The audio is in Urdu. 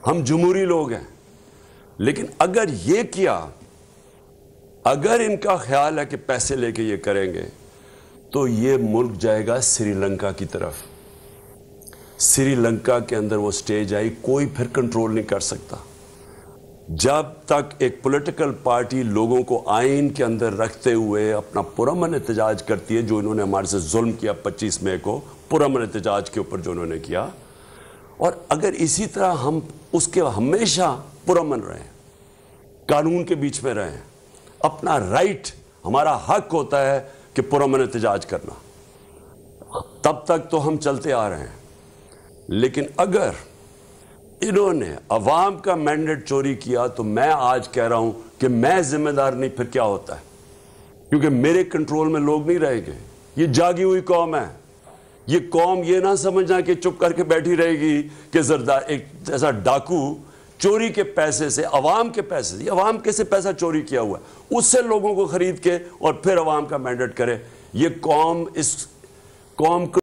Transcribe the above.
ہم جمہوری لوگ ہیں، لیکن اگر یہ کیا، اگر ان کا خیال ہے کہ پیسے لے کے یہ کریں گے تو یہ ملک جائے گا سری لنکا کی طرف۔ سری لنکا کے اندر وہ سٹیج آئی، کوئی پھر کنٹرول نہیں کر سکتا۔ جب تک ایک پولیٹیکل پارٹی لوگوں کو آئین کے اندر رکھتے ہوئے اپنا پرامن احتجاج کرتی ہے، جو انہوں نے ہمارے سے ظلم کیا 25 مئی کو پرامن احتجاج کے اوپر جو انہوں نے کیا، اور اگر اسی طرح ہم اس کے ہمیشہ پرامن رہیں، قانون کے بیچ میں رہیں، اپنا رائٹ، ہمارا حق ہوتا ہے کہ پرامن احتجاج کرنا، تب تک تو ہم چلتے آ رہے ہیں۔ لیکن اگر انہوں نے عوام کا مینڈیٹ چوری کیا تو میں آج کہہ رہا ہوں کہ میں ذمہ دار نہیں، پھر کیا ہوتا ہے؟ کیونکہ میرے کنٹرول میں لوگ نہیں رہیں گے۔ یہ جاگی ہوئی قوم ہے، یہ قوم یہ نہ سمجھنا کہ چپ کر کے بیٹھی رہے گی کہ ایک جیسا ڈاکو چوری کے پیسے سے، عوام کے پیسے سے، یہ عوام کے سے پیسہ چوری کیا ہوا ہے، اس سے لوگوں کو خرید کے اور پھر عوام کا مینڈیٹ کرے۔ یہ قوم اس قوم کو